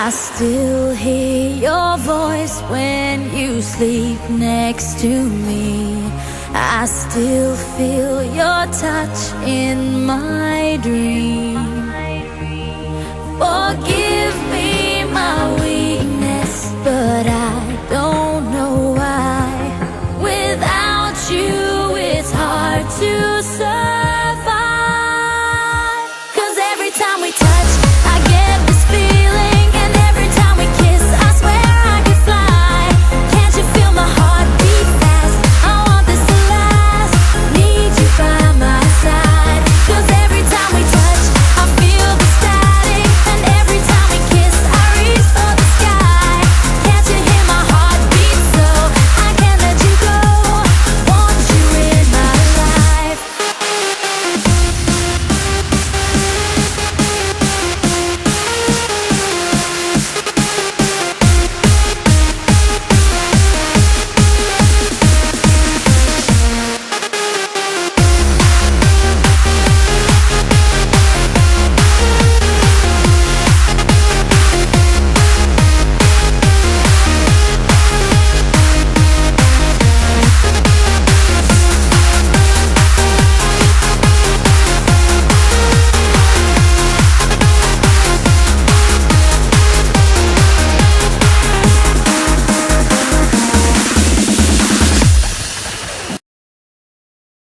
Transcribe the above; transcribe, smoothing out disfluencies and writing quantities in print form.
I still hear your voice when you sleep next to me. I still feel your touch in my dream. Forgive me my weakness, but